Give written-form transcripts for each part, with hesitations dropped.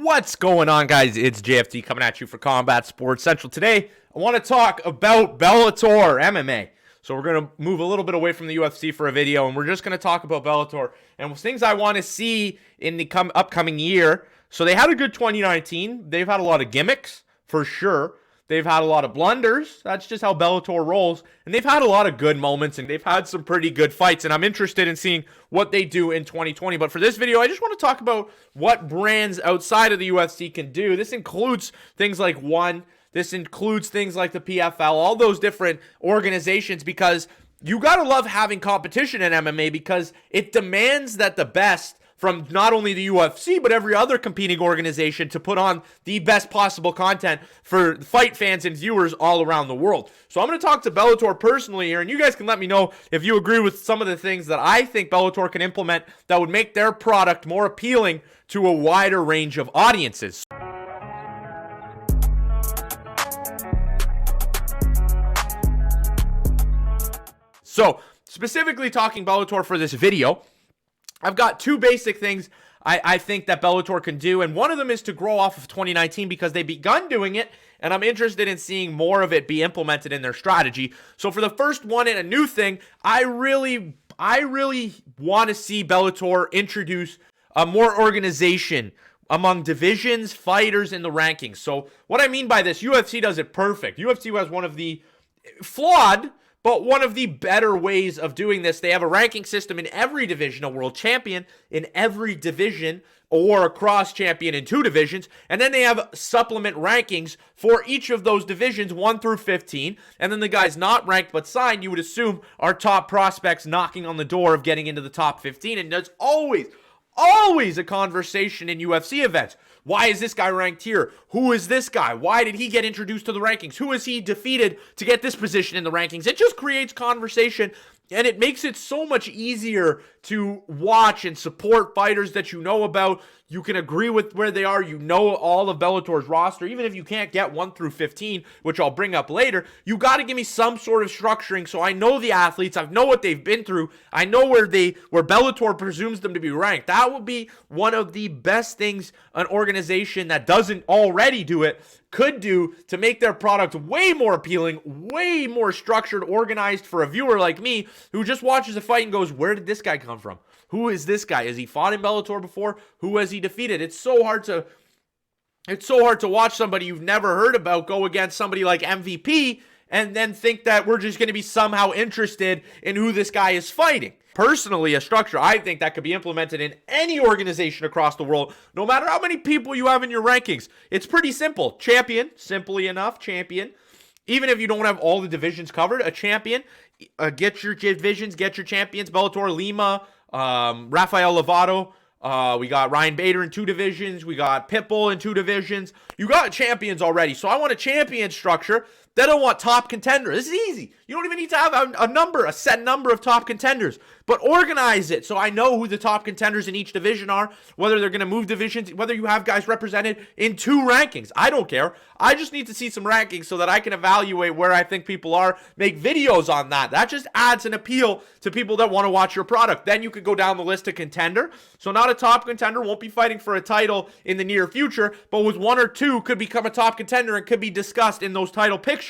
What's going on, guys? It's JFT coming at you for Combat Sports Central. Today, I want to talk about Bellator MMA. So we're going to move a little bit away from the UFC for a video, and we're just going to talk about Bellator and things I want to see in the upcoming year. So they had a good 2019. They've had a lot of gimmicks, for sure. They've had a lot of blunders. That's just how Bellator rolls. And they've had a lot of good moments, and they've had some pretty good fights. And I'm interested in seeing what they do in 2020. But for this video, I just want to talk about what brands outside of the UFC can do. This includes things like ONE. This includes things like the PFL, all those different organizations, because you got to love having competition in MMA because it demands that the best from not only the UFC, but every other competing organization to put on the best possible content for fight fans and viewers all around the world. So I'm going to talk to Bellator personally here, and you guys can let me know if you agree with some of the things that I think Bellator can implement that would make their product more appealing to a wider range of audiences. So, specifically talking Bellator for this video, I've got two basic things I think that Bellator can do, and one of them is to grow off of 2019 because they've begun doing it, and I'm interested in seeing more of it be implemented in their strategy. So for the first one and a new thing, I really want to see Bellator introduce more organization among divisions, fighters, and the rankings. So what I mean by this, UFC does it perfect. UFC has one of the flawed, but one of the better ways of doing this. They have a ranking system in every division, a world champion in every division, or a cross champion in two divisions. And then they have supplement rankings for each of those divisions, 1 through 15. And then the guys not ranked but signed, you would assume, are top prospects knocking on the door of getting into the top 15. And there's always a conversation in UFC events. Why is this guy ranked here? Who is this guy? Why did he get introduced to the rankings? Who has he defeated to get this position in the rankings? It just creates conversation, and it makes it so much easier to watch and support fighters that you know about. You can agree with where they are. You know all of Bellator's roster. Even if you can't get 1 through 15, which I'll bring up later, you got to give me some sort of structuring so I know the athletes. I know what they've been through. I know where Bellator presumes them to be ranked. That would be one of the best things an organization that doesn't already do it could do to make their product way more appealing, way more structured, organized for a viewer like me who just watches a fight and goes, where did this guy come from? Who is this guy? Has he fought in Bellator before? Who has he defeated? It's so hard to watch somebody you've never heard about go against somebody like MVP and then think that we're just going to be somehow interested in who this guy is fighting. Personally, a structure I think that could be implemented in any organization across the world, no matter how many people you have in your rankings. It's pretty simple. Champion, simply enough, champion. Even if you don't have all the divisions covered, a champion, get your divisions, get your champions. Bellator, Lima, Rafael Lovato. We got Ryan Bader in 2 divisions. We got Pitbull in 2 divisions. You got champions already. So I want a champion structure. Then I want top contender. This is easy. You don't even need to have a set number of top contenders, but organize it so I know who the top contenders in each division are, whether they're going to move divisions, whether you have guys represented in 2 rankings. I don't care. I just need to see some rankings so that I can evaluate where I think people are, make videos on that. That just adds an appeal to people that want to watch your product. Then you could go down the list of contender. So not a top contender, won't be fighting for a title in the near future, but with 1 or 2 could become a top contender and could be discussed in those title pictures.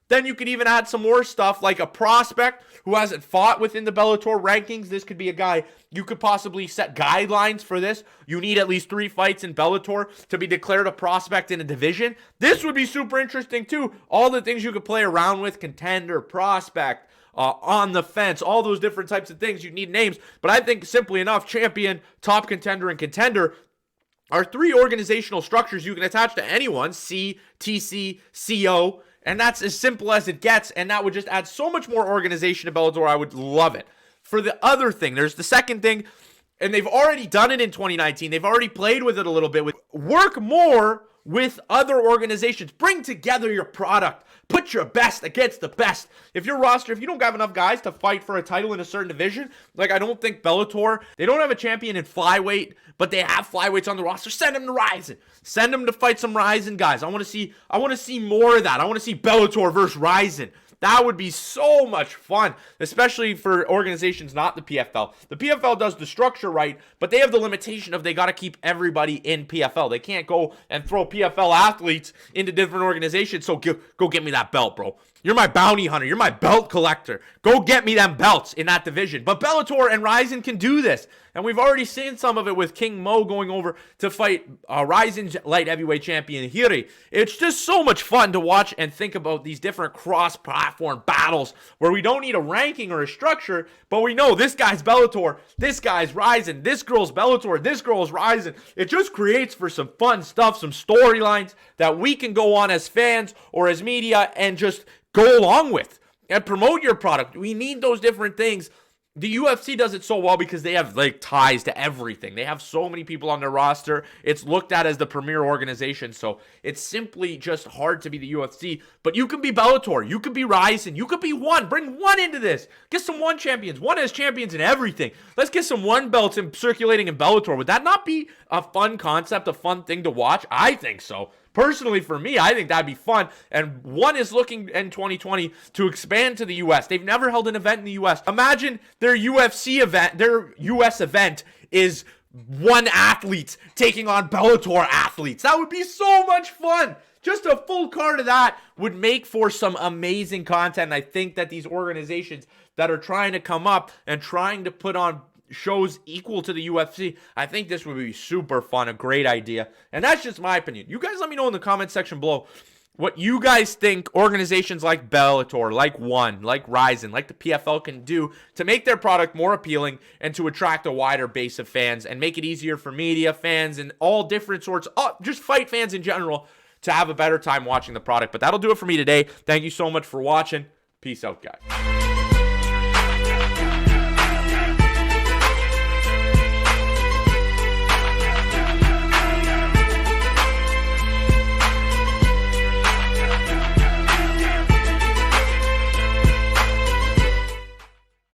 Then you could even add some more stuff like a prospect who hasn't fought within the Bellator rankings. This could be a guy you could possibly set guidelines for this. You need at least 3 fights in Bellator to be declared a prospect in a division. This would be super interesting too. All the things you could play around with, contender, prospect, on the fence, all those different types of things. You need names, but I think simply enough, champion, top contender, and contender are 3 organizational structures you can attach to anyone, C, TC, CO, and that's as simple as it gets, and that would just add so much more organization to Bellator. I would love it. For the other thing, there's the second thing, and they've already done it in 2019. They've already played with it a little bit. Work more with other organizations. Bring together your product. Put your best against the best. If your roster, if you don't have enough guys to fight for a title in a certain division, like I don't think Bellator, they don't have a champion in flyweight, but they have flyweights on the roster. Send them to Ryzen. Send them to fight some Ryzen guys. I want to see more of that. I want to see Bellator versus Ryzen. That would be so much fun, especially for organizations not the PFL. The PFL does the structure right, but they have the limitation of they got to keep everybody in PFL. They can't go and throw PFL athletes into different organizations. So go get me that belt, bro. You're my bounty hunter. You're my belt collector. Go get me them belts in that division. But Bellator and Rizin can do this. And we've already seen some of it with King Mo going over to fight Rizin's light heavyweight champion, Hiri. It's just so much fun to watch and think about these different cross-platform battles where we don't need a ranking or a structure, but we know this guy's Bellator, this guy's Rizin, this girl's Bellator, this girl's Rizin. It just creates for some fun stuff, some storylines that we can go on as fans or as media and just go along with and promote your product. We need those different things. The UFC does it so well because they have like ties to everything. They have so many people on their roster. It's looked at as the premier organization. So it's simply just hard to be the UFC. But you can be Bellator. You could be Rizin. You could be one. Bring one into this. Get some one champions. One as champions in everything. Let's get some one belts in circulating in Bellator. Would that not be a fun concept, a fun thing to watch? I think so. Personally, for me, I think that'd be fun. And one is looking in 2020 to expand to the U.S. They've never held an event in the U.S. Imagine their UFC event, their U.S. event is one athlete taking on Bellator athletes. That would be so much fun. Just a full card of that would make for some amazing content. And I think that these organizations that are trying to come up and trying to put on shows equal to the UFC, I think this would be super fun, a great idea. And that's just my opinion. You guys let me know in the comment section below what you guys think organizations like Bellator, like One, like Rizin, like the PFL can do to make their product more appealing and to attract a wider base of fans and make it easier for media, fans, and all different sorts, just fight fans in general, to have a better time watching the product. But that'll do it for me today. Thank you so much for watching. Peace out, guys.